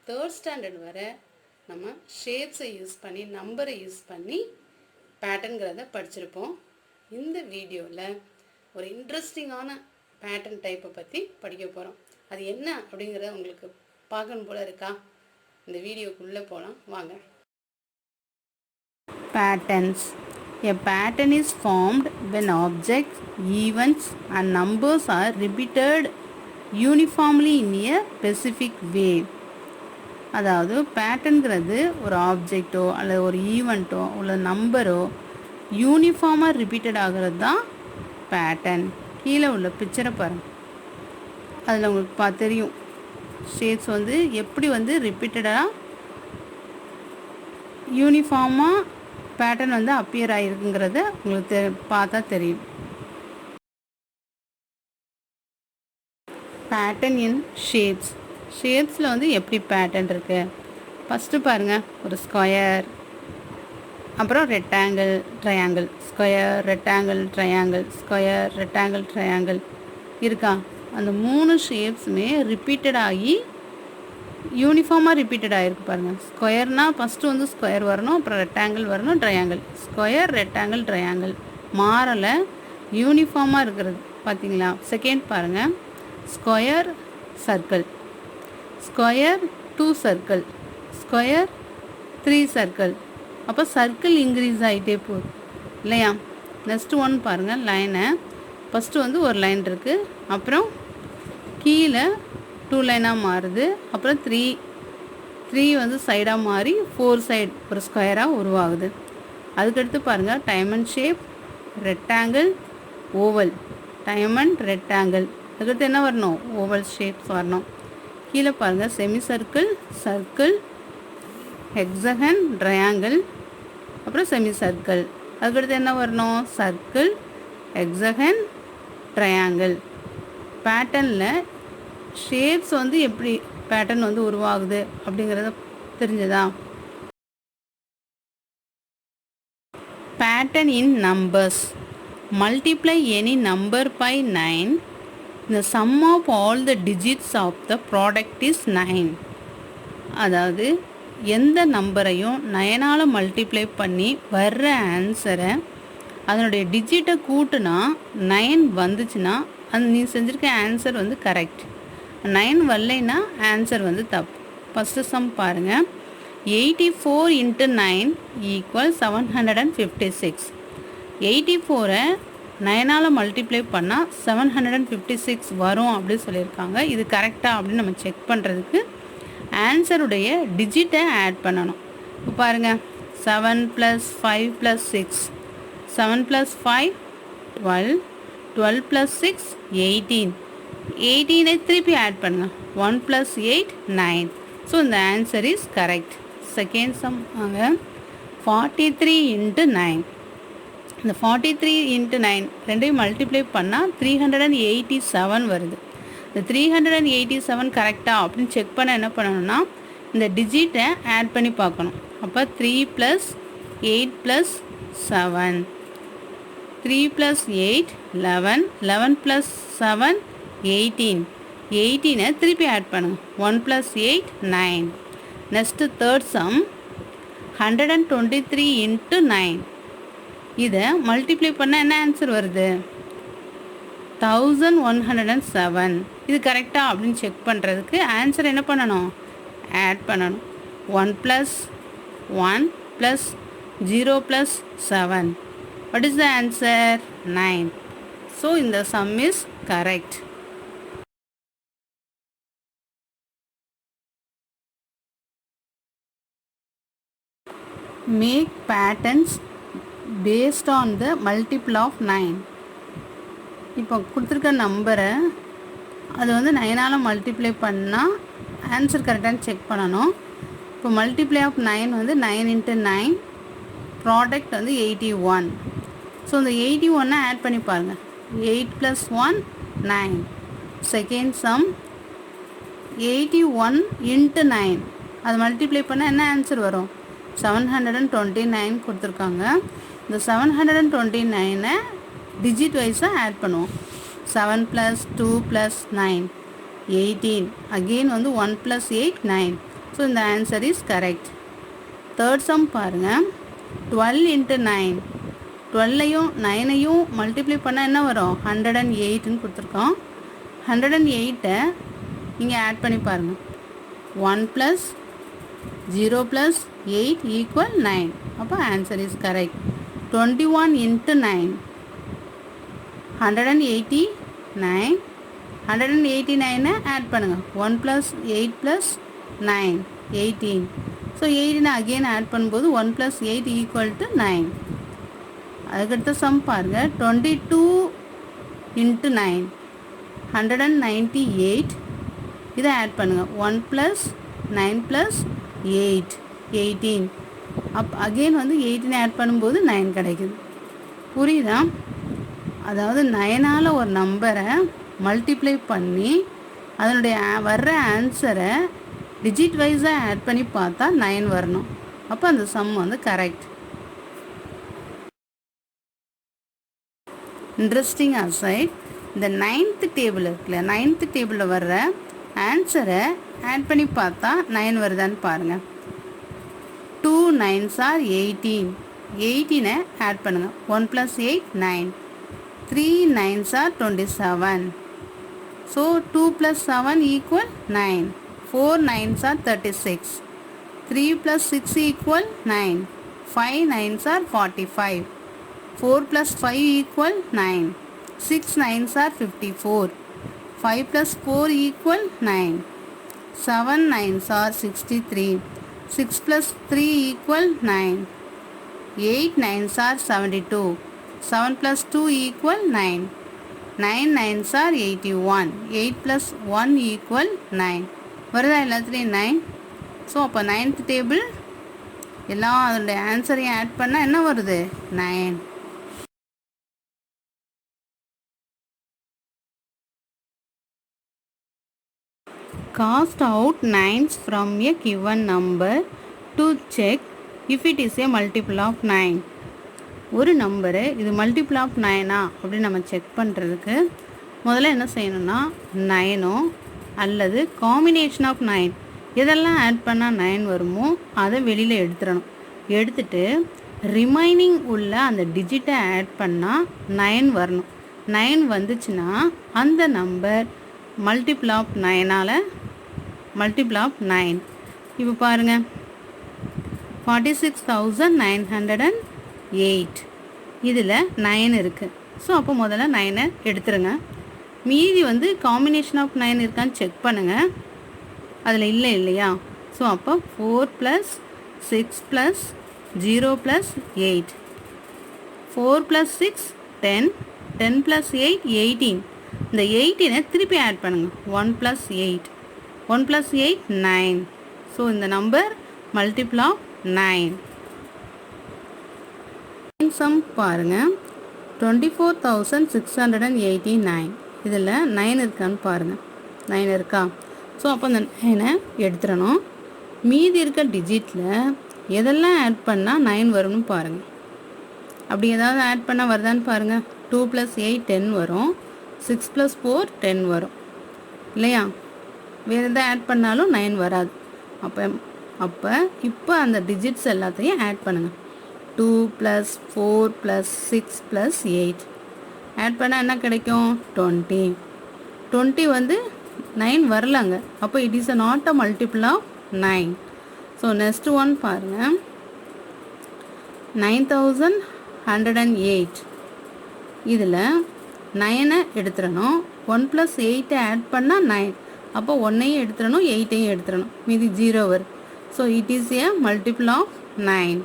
Third standard வரை நம்ம ஷேப்ஸை use பண்ணி நம்பரை யூஸ் பண்ணி பேட்டர்ன்கிறத படிச்சிருப்போம். இந்த வீடியோவில் ஒரு இன்ட்ரெஸ்டிங்கான பேட்டர்ன் டைப்பை பற்றி படிக்க போகிறோம். அது என்ன அப்படிங்கிறத உங்களுக்கு பார்க்கணும் போல இருக்கா? இந்த வீடியோக்குள்ளே போகலாம் வாங்க. Patterns. A pattern is formed when objects, events and numbers are repeated uniformly in a specific way. அதாவது பேட்டர்ன்கிறது ஒரு ஆப்ஜெக்டோ அல்லது ஒரு ஈவெண்ட்டோ உள்ள நம்பரோ யூனிஃபார்மாக ரிப்பீட்டட் ஆகிறது தான் பேட்டர்ன். கீழே உள்ள பிக்சரை பாருங்கள். அதில் உங்களுக்கு தெரியும் ஷேப்ஸ் எப்படி ரிப்பீட்டடாக யூனிஃபார்மாக பேட்டர்ன் அப்பியர் ஆகிருக்குங்கிறத உங்களுக்கு பார்த்தா தெரியும். பேட்டர்ன் இன் ஷேப்ஸ். ஷேப்ஸில் எப்படி பேட்டர்ன் இருக்குது? ஃபஸ்ட்டு பாருங்கள், ஒரு ஸ்கொயர், அப்புறம் rectangle, triangle, square, rectangle, triangle, square, rectangle, triangle இருக்கா? அந்த 3 ஷேப்ஸுமே ரிப்பீட்டட் ஆகி யூனிஃபார்மாக ரிப்பீட்டட் ஆகிருக்கு பாருங்கள். ஸ்கொயர்னால் ஃபஸ்ட்டு ஸ்கொயர் வரணும், அப்புறம் ரெக்டாங்கிள் வரணும், ட்ரையாங்கிள், ஸ்கொயர், ரெக்டாங்கிள், ட்ரையாங்கிள் மாறலை, யூனிஃபார்மாக இருக்கிறது பார்த்தீங்களா? செகண்ட் பாருங்கள், square, circle, square 2 circle, square 3 circle. அப்போ சர்க்கிள் இன்க்ரீஸ் ஆகிட்டே போகுது இல்லையா? நெக்ஸ்ட் ஒன் பாருங்கள், லைனை. ஃபஸ்ட்டு ஒரு லைன் இருக்குது, அப்புறம் கீழே 2 லைனாக மாறுது, அப்புறம் 3 சைடாக மாறி 4 சைடு ஒரு ஸ்கொயராக உருவாகுது. அதுக்கடுத்து பாருங்கள், diamond shape, rectangle, oval, diamond, rectangle. அதுக்கடுத்து என்ன வரணும்? ஓவல் ஷேப்ஸ் வரணும். கீழே பாருங்கள், semi circle, circle, hexagon, triangle, அப்புறம் செமி சர்க்கிள். அதுக்கடுத்து என்ன வரணும்? Circle, hexagon, triangle. பேட்டர்னில் ஷேப்ஸ் எப்படி பேட்டர்ன் உருவாகுது அப்படிங்கிறத தெரிஞ்சதா? Pattern in numbers. Multiply any number by 9. The sum of all the digits of the product is 9. அதாவது எந்த நம்பரையும் 9ஆல் மல்டிப்ளை பண்ணி வர்ற ஆன்சரை அதனுடைய டிஜிட்டை கூட்டுனா 9 வந்துச்சுன்னா அது நீ செஞ்சுருக்க ஆன்சர் கரெக்ட். 9 வரலைன்னா ஆன்சர் தப்பு. ஃபஸ்ட்டு சம் பாருங்கள், 84 × 9 = 756. 84-ஐ 9ஆல் மல்டிப்ளை பண்ணால் 756 வரும் அப்படின்னு சொல்லியிருக்காங்க. இது கரெக்டாக அப்படின்னு நம்ம செக் பண்ணுறதுக்கு ஆன்சருடைய டிஜிட்டை ஆட் பண்ணணும். இப்போ பாருங்கள், 7 + 5 + 6, 7 + 5 12, 12 + 6 18, 18-ஐ திருப்பி ஆட் பண்ணுங்கள், 1 + 8 9. ஸோ இந்த answer is correct. Second sum வாங்க, 43 × 9. இந்த 43 × 9 ரெண்டையும் மல்டிப்ளை பண்ணால் 387 வருது. இந்த 387 கரெக்டாக அப்படின்னு செக் பண்ண என்ன பண்ணணும்னா இந்த டிஜிட்டை ஆட் பண்ணி பார்க்கணும். அப்போ 3 + 8 + 7, 3 + 8 11, 11 + 7 18, 18-ஐ திருப்பி ஆட் பண்ணுங்க, 1 + 8 9. Next third sum, 123 × 9. இதை மல்டிப்ளை பண்ண என்ன ஆன்சர் வருது? 1107. இது கரெக்டாக அப்படின்னு செக் பண்ணுறதுக்கு ஆன்சர் என்ன பண்ணணும்? ஆட் பண்ணணும். 1 + 1 + 0 + 7. What is the answer? 9. So இந்த sum is correct. Make patterns based on the multiple of 9. இப்போ கொடுத்துருக்க நம்பரை அது 9ஆல் மல்டிப்ளை பண்ணால் ஆன்சர் கரெக்டானு செக் பண்ணணும். இப்போ மல்டிப்ளை ஆஃப் 9 9 × 9, ப்ராடக்ட் 81. ஸோ இந்த 81-ஐ ஆட் பண்ணி பாருங்கள், 8 + 1 9. செகண்ட் சம், 81 × 9 அது மல்டிப்ளை பண்ணால் என்ன ஆன்சர் வரும்? 729 கொடுத்துருக்காங்க. இந்த 729-ஐ டிஜிட் வைஸாக ஆட் பண்ணுவோம். 7 + 2 + 9 18. அகெயின் 1 + 8 9. ஸோ இந்த answer is correct. Third sum பாருங்கள். 12 into 9, 12ஐயும் 9ஐயும் மல்டிப்ளை பண்ணால் என்ன வரும்? 108ன்னு கொடுத்துருக்கோம். 108ஐ நீங்கள் ஆட் பண்ணி பாருங்கள். 1 + 0 + 8 = 9. அப்போ ஆன்சர் இஸ் கரெக்ட். 21 into 9, 189. 189ஐ ஆட் பண்ணுங்கள். 1 + 8 + 9, 18. ஸோ 18 அகெயின் ஆட் பண்ணும்போது 1 + 8 = 9. அதுக்கடுத்த சம் பாருங்கள். 22 into 9, 198. இதை ஆட் பண்ணுங்கள். 1 + 9 + 8, 18. அகெயின் 18 ஆட் பண்ணும்போது 9 கிடைக்குது. புரியுதா? அதாவது 9ஆல் ஒரு நம்பரை மல்டிப்ளை பண்ணி அதனுடைய வர்ற ஆன்சரை டிஜிட் வைஸாக ஆட் பண்ணி பார்த்தா 9 வரணும். அப்போ அந்த சம் கரெக்ட். இன்ட்ரெஸ்டிங் அசைட், இந்த 9th டேபிள் இருக்குல்ல, 9th டேபிளில் வர்ற ஆன்சரை ஆட் பண்ணி பார்த்தா 9 வருதான்னு பாருங்கள். 2 9s are 18. 18ஐ ஆட் பண்ணுங்கள். 1 + 8 9. 3 9s are 27. So 2 + 7 = 9. 4 9s are 36. 3 + 6 = 9. 5 9s are 45. 4 + 5 = 9. 6 9s are 54. 5 + 4 = 9. 7 9s are 63. 6 + 3 = 9. 8 9s are 72. 7 + 2 = 9. 9 9s are 81. 8 + 1 = 9. வருதா எல்லாத்துலேயும் 9? ஸோ அப்போ 9th டேபிள் எல்லாம் அதோடைய ஆன்சரையும் ஆட் பண்ணால் என்ன வருது? 9. Cast out 9s from a given number to check if it is a multiple of 9. ஒரு number இது மல்டிபிள் ஆஃப் 9ஆ அப்படின்னு நம்ம செக் பண்ணுறதுக்கு முதல்ல என்ன செய்யணும்னா 9ஓ அல்லது காம்பினேஷன் ஆஃப் 9 எதெல்லாம் ஆட் பண்ணால் 9 வருமோ அதை வெளியில் எடுத்துடணும். எடுத்துட்டு ரிமைனிங் உள்ள அந்த டிஜிட்டை ஆட் பண்ணால் 9 வரணும். 9 வந்துச்சுன்னா அந்த நம்பர் மல்டிபிள் ஆஃப் 9ஆல் மல்டிபிள் ஆஃப் 9. இப்போ பாருங்கள், 46,908 இதில் 9 இருக்குது. ஸோ அப்போ முதல்ல 9ஐ எடுத்துருங்க. மீதி காம்பினேஷன் ஆஃப் 9 இருக்கான்னு செக் பண்ணுங்கள். அதில் இல்லையா? ஸோ அப்போ 4 + 6 + 0 + 8. 4 + 6 10. 10 + 8 18. இந்த 18ஐ திருப்பி ஆட் பண்ணுங்கள். 1 + 8. 1 + 8 9. ஸோ இந்த நம்பர் மல்டிபிள் ஆஃப் 9. சம் பாருங்கள். 24,689 இதில் 9 இருக்கான்னு பாருங்கள். 9 இருக்கா? ஸோ அப்போ அந்த 9ஐ எடுத்துடணும். மீதி இருக்க டிஜிட்டில் எதெல்லாம் ஆட் பண்ணால் 9 வரும்னு பாருங்கள். அப்படி ஏதாவது ஆட் பண்ணால் வருதான்னு பாருங்கள். 2 + 8 10 வரும். 6 + 4 10 வரும் இல்லையா? வேறு எதாவது ஆட் பண்ணாலும் 9 வராது. இப்போ அந்த டிஜிட்ஸ் எல்லாத்தையும் ஆட் பண்ணுங்கள். 2 + 4 + 6 + 8 ஆட் பண்ணால் என்ன கிடைக்கும்? 20. 20 9 வரலங்க. அப்போ it is not a multiple of 9. So next one பாருங்கள். 9,108 இதில் 9ஐ எடுத்துடணும். 1 + 8ஐ ஆட் பண்ணால் 9. அப்போ 1ஐயும் எடுத்துடணும், 8ஐயும் எடுத்துடணும். மீதி 0 வரும். So it is a multiple of 9.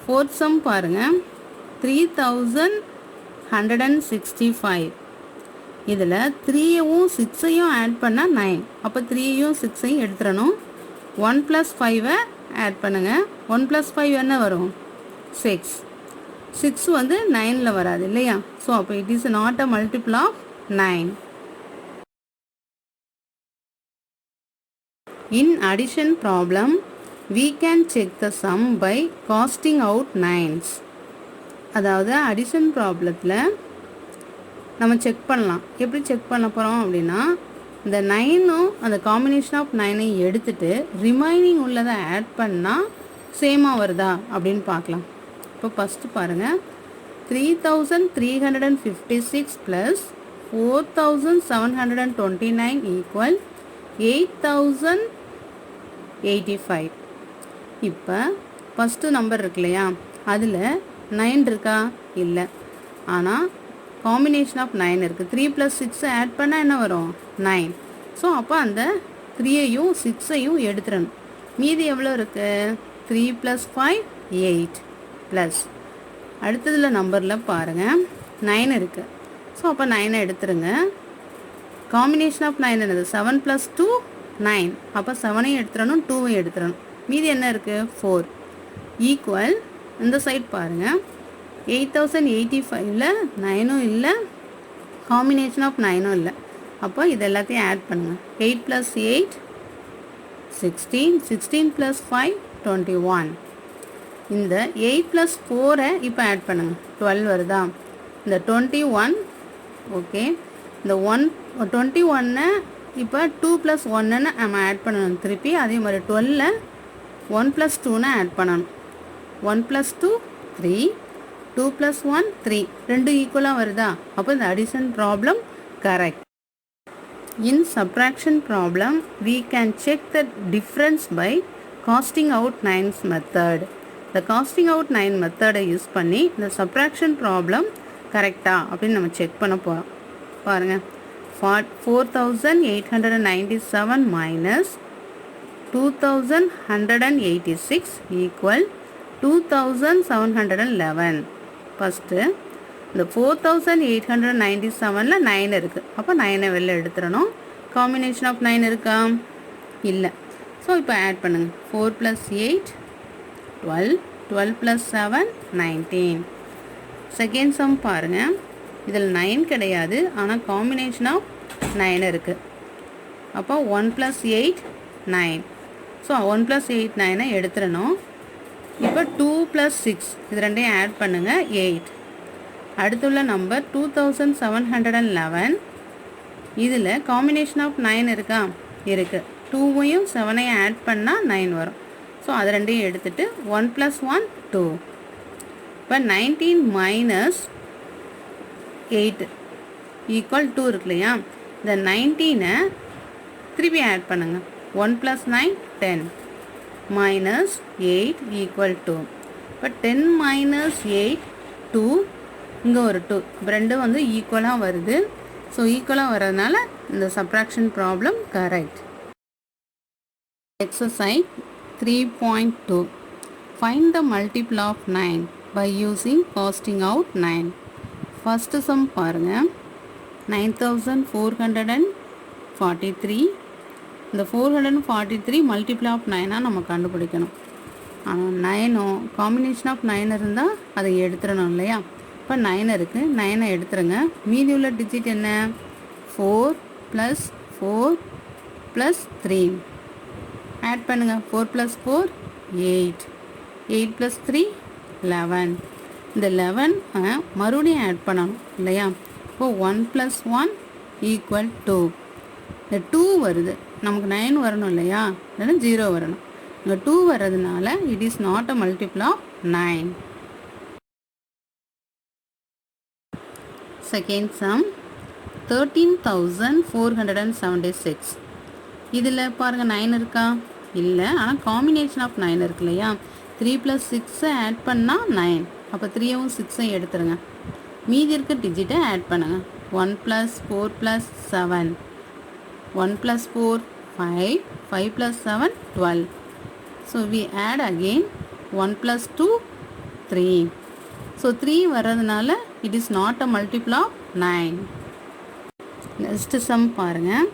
Fourth sum பாருங்கள். 3,165 இதில் 3ஐயும் 6ஐயும் ஆட் பண்ணால் 9. அப்போ 3ஐயும் 6ஐயும் எடுத்துடணும். 1 + 5ஐ ஆட் பண்ணுங்கள். 1 + 5 என்ன வரும்? 6. 6 9ல் வராது இல்லையா? ஸோ அப்போ it is not a multiple of 9. In addition problem, we can check the sum by casting out 9s. அதாவது அடிஷன் ப்ராப்ளத்தில் நம்ம செக் பண்ணலாம். எப்படி செக் பண்ண போகிறோம் அப்படின்னா, இந்த 9ம் அந்த காம்பினேஷன் ஆஃப் 9ஐயும் எடுத்துட்டு ரிமைனிங் உள்ளதை ஆட் பண்ணால் சேமாக வருதா அப்படின்னு பார்க்கலாம். இப்போ ஃபஸ்ட்டு பாருங்கள், 3356 ப்ளஸ் 4729 ஈக்குவல் 8085. இப்போ ஃபஸ்ட்டு நம்பர் இருக்கு இல்லையா, அதில் 9 இருக்கா? இல்லை. ஆனால் காம்பினேஷன் ஆஃப் 9 இருக்குது. 3 + 6 ஆட் பண்ணால் என்ன வரும்? 9. ஸோ அப்போ அந்த 3ஐயும் 6ஐயும் எடுத்துடணும். மீதி எவ்வளோ இருக்குது? 3 + 5 8 ப்ளஸ் அடுத்ததில் நம்பரில் பாருங்கள் 9 இருக்குது. ஸோ அப்போ 9ஐ எடுத்துருங்க. காம்பினேஷன் ஆஃப் 9 என்னது? 7 + 2 9. அப்போ 7ஐயும் எடுத்துடணும், 2ஐயும் எடுத்துடணும். மீதி என்ன இருக்குது? 4 ஈக்குவல் இந்த சைட் பாருங்கள், 8085ல் 9ம் இல்லை, காம்பினேஷன் ஆஃப் 9ம் இல்லை. அப்போ இது எல்லாத்தையும் ஆட் பண்ணுங்கள். 8 + 8 16, 16 + 5 21. இந்த 8 + 4ஐ இப்போ ஆட் பண்ணுங்கள், 12 வருதா? இந்த 21 ஓகே. இந்த 21ஐ இப்போ 2 + 1ன்னு நம்ம ஆட் பண்ணணும். திருப்பி அதே மாதிரி 12ல் 1 + 2ன்னு ஆட் பண்ணணும். 1 + 2 3, 2 + 1 3, ரெண்டு ஈக்குவலாக வருதா? அப்போ இந்த addition problem correct. In subtraction problem, we can check the difference by casting out 9's method. The casting out 9 method use பண்ணி இந்த subtraction problem கரெக்டா அப்படின்னு நம்ம செக் பண்ண போகிறோம். பாருங்கள், 4897 minus 2186 equal 2711. ஃபஸ்ட்டு இந்த 4897ல் 9 இருக்குது. அப்போ 9ஐ வெளில எடுத்துடணும். காம்பினேஷன் ஆஃப் 9 இருக்கா? இல்லை. ஸோ இப்போ ஆட் பண்ணுங்கள். 4 + 8 12, 12 + 7 19. செகண்ட் சம் பாருங்கள், இதில் 9 கிடையாது, ஆனால் காம்பினேஷன் ஆஃப் 9 இருக்குது. அப்போ 1 + 8 9. ஸோ 1 + 8 9ஐ எடுத்துடணும். இப்போ 2 + 6 இது ரெண்டையும் ஆட் பண்ணுங்கள், 8. அடுத்துள்ள நம்பர் 2711. இதில் காம்பினேஷன் ஆஃப் 9 இருக்கா? இருக்குது. 2ஐயும் 7ஐயும் ஆட் பண்ணால் 9 வரும். ஸோ அது ரெண்டையும் எடுத்துகிட்டு 1 + 1 2. இப்போ 19 - 8 ஈக்குவல் 2 இருக்கு இல்லையா? இந்த 19ஐ திருப்பி ஆட் பண்ணுங்கள். 1 + 9 10 minus 8 ஈக்குவல் 2. இப்போ 10 - 8 2, இங்கே ஒரு 2, ரெண்டும் வந்து ஈக்குவலாக வருது. ஸோ ஈக்குவலாக வர்றதுனால இந்த subtraction problem correct. Exercise 3.2. Find the multiple of 9 by using casting out 9. First some பாருங்கள், 9443. இந்த 443 மல்டிபிள் ஆஃப் 9ஆக நம்ம கண்டுபிடிக்கணும். ஆனால் 9ம் காம்பினேஷன் ஆஃப் 9 இருந்தால் அதை எடுத்துடணும் இல்லையா? இப்போ 9 இருக்குது, 9ஐ எடுத்துருங்க. மீதி உள்ள டிஜிட் என்ன? 4 + 4 + 3 ஆட் பண்ணுங்கள். 4 + 4 8, 8 + 3 11. இந்த 11 மறுபடியும் ஆட் பண்ணணும் இல்லையா? இப்போ 1 + 1 ஈக்குவல் 2. இந்த 2 வருது, நமக்கு 9 வரணும் இல்லையா? இல்லைன்னா 0 வரணும். இங்கே 2 வர்றதுனால it is not a multiple of 9. Second sum 13476. இதில் பாருங்கள் 9 இருக்கா? இல்லை. ஆனால் காம்பினேஷன் ஆஃப் 9 இருக்கு இல்லையா? 3 + 6 ஆட் பண்ணால் 9. அப்போ 3யும் 6ஐயும் எடுத்துருங்க. மீதி இருக்க டிஜிட்டை ஆட் பண்ணுங்கள். 1 + 4 + 7, 1 + 4 5, 5 + 7 12. So we add again 1 + 2 3. So 3 வர்றதுனால it is not a multiple of 9. Next sum பாருங்கள்,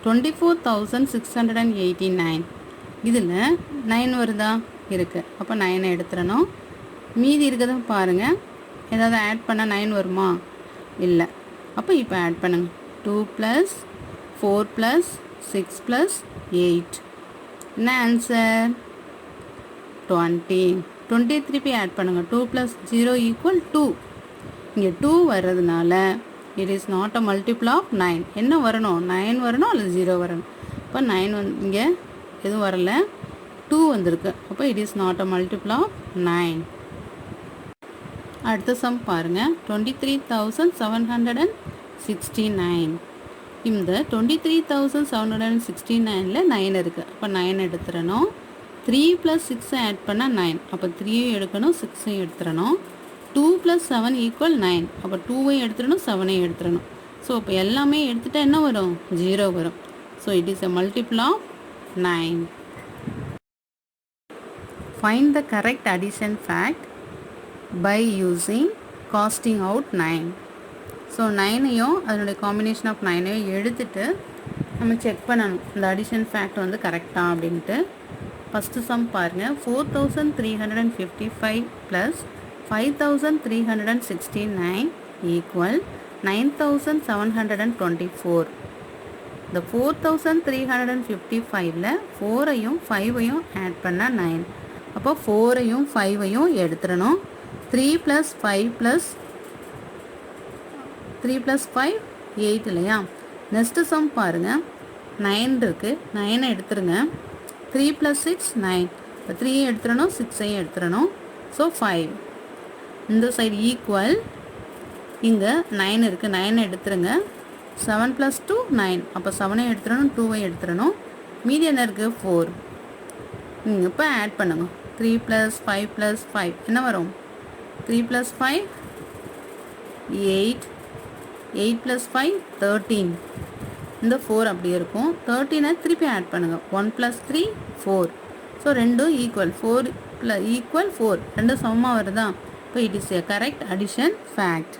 24,689. இதில் 9 வருதா? இருக்குது. அப்போ 9ஐ எடுத்துடணும். மீதி இருக்கிறத பாருங்கள், ஏதாவது ஆட் பண்ணால் 9 வருமா? இல்லை. அப்போ இப்போ ஆட் பண்ணுங்கள். 2 + 4 + 6 + 8. என்ன ஆன்சர்? 20. 20 திருப்பி ஆட் பண்ணுங்கள். 2 + 0 = 2. இங்கே 2 வர்றதுனால it is not a multiple of 9. என்ன வரணும்? 9 வரணும் அல்லது 0 வரணும். இப்போ 9 வந்து இங்கே எதுவும் வரல, 2 வந்திருக்கு. அப்போ it is not a multiple of 9. அடுத்த சம் பாருங்கள். 23,769. இந்த 23,769ல் 9 இருக்குது. அப்போ 9 எடுத்துடணும். 3 + 6 ஆட் பண்ணால் 9. அப்போ 3யும் எடுக்கணும், 6ஐயும் எடுத்துடணும். 2 + 7 = 9. அப்போ 2ஐயும் எடுத்துடணும், 7ஐயும் எடுத்துடணும். ஸோ இப்போ எல்லாமே எடுத்துட்டா என்ன வரும்? 0 வரும். So it is a multiple of 9. Find the correct addition fact by using casting out 9. So 9ஐயும் அதனுடைய காம்பினேஷன் ஆஃப் 9ஐயும் எடுத்துட்டு நம்ம செக் பண்ணணும் இந்த அடிஷன் ஃபேக்ட் வந்து கரெக்டாக அப்படின்ட்டு. ஃபஸ்ட்டு சம் பாருங்கள். 4,355 + 5,369 = 9,724. இந்த 4,355ல் 4ஐயும் 5ஐயும் ஆட் பண்ணால் 9. அப்போ 4ஐயும் 5ஐயும் எடுத்துடணும். 3 + 5 + 8 இல்லையா? நெக்ஸ்ட்டு சம் பாருங்கள். 9 இருக்குது, 9ஐ எடுத்துருங்க. 3 + 6 9. இப்போ 3ஐயும் எடுத்துடணும், 6ஐயும் எடுத்துடணும். ஸோ 5. இந்த சைடு ஈக்குவல், இங்கே 9 இருக்குது, 9ஐ எடுத்துருங்க. 7 + 2 9. அப்போ 7ஐயும் எடுத்துடணும், 2ஐயும் எடுத்துடணும். மீதி என்ன இருக்குது? 4. நீங்கள் இப்போ ஆட் பண்ணுங்க. 3 + 5 + 5 என்ன வரும்? 3 + 5 8. 8 + 5 13. இந்த 4 அப்படியே இருக்கும். 13ஐ திருப்பி ஆட் பண்ணுங்கள். 1 + 3 4. ஸோ ரெண்டும் ஈக்குவல். 4 = 4. ரெண்டும் சமமாக வருதா? இப்போ it is a correct addition fact.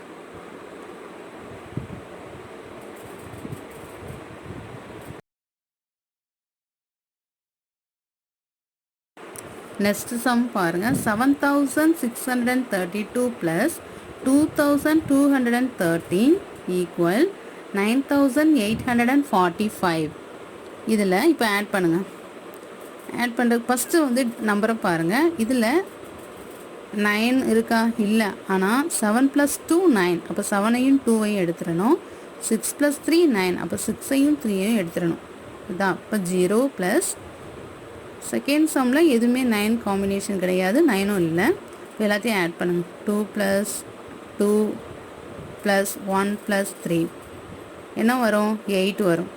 Next sum பாருங்கள். 7,632 + 2,213 = 9,845. இதில் இப்போ ஆட் பண்ணுங்கள். ஆட் பண்ணுறதுக்கு ஃபஸ்ட்டு வந்து நம்பரை பாருங்கள். இதில் 9 இருக்கா? இல்லை. ஆனால் 7 + 2 9. அப்போ 7ஐயும் 2ஐயும் எடுத்துடணும். 6 + 3 9. அப்போ 6ஐயும் 3ஐயும் எடுத்துடணும். இதுதான். இப்போ 0 + செகண்ட் சம்மில் எதுவுமே 9 காம்பினேஷன் கிடையாது, 9ம் இல்லை. எல்லாத்தையும் ஆட் பண்ணுங்கள். 2 + 2 + 1 + 3 என்ன வரும்? 8 வரும்.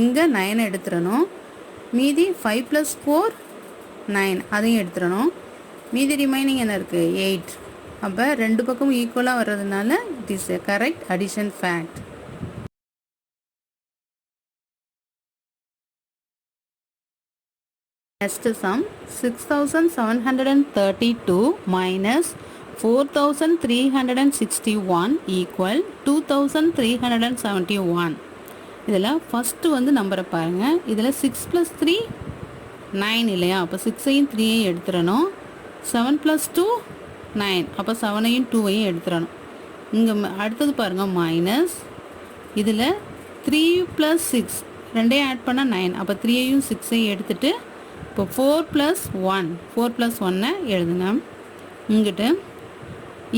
இங்கே 9 எடுத்துடணும். மீதி 5 + 4 9, அதையும் எடுத்துடணும். மீதி ரிமைனிங் என்ன இருக்குது? 8. அப்போ ரெண்டு பக்கமும் ஈக்குவலாக வர்றதுனால it is a correct addition fact. Next sum. 6,732 - 4,361 = 2,371. இதில் ஃபஸ்ட்டு வந்து நம்பரை பாருங்கள். இதில் 6 + 3 9 இல்லையா? அப்போ 6ஐயும் 3ஐயும் எடுத்துடணும். 7 + 2 9. அப்போ 7ஐயும் 2ஐயும் எடுத்துடணும். இங்கே அடுத்தது பாருங்கள் மைனஸ். இதில் 3 + 6 ரெண்டையும் ஆட் பண்ணால் 9. அப்போ 3ஐயும் 6ஐயும் எடுத்துகிட்டு இப்போ 4 + 1 4 + 1 எழுதுங்க. இங்கிட்டு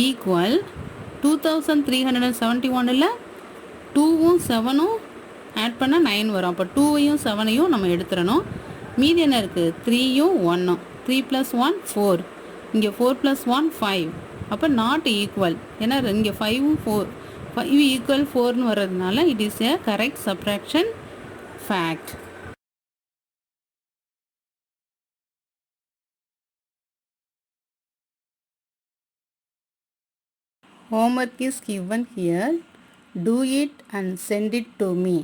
ஈக்குவல் 2,371ல் 2வும் 7ம் ஆட் பண்ணால் 9 வரும். அப்போ 2ஐயும் 7ஐயும் நம்ம எடுத்துடணும். மீதி என்ன இருக்குது? 3யும் 1ம். 3 + 1 4. இங்கே 4 + 1 5. அப்போ நாட் ஈக்குவல். ஏன்னா இங்கே 5ம் 4 5 = 4ன்னு வர்றதுனால it is a correct subtraction fact. Homework is given here. Do it and send it to me.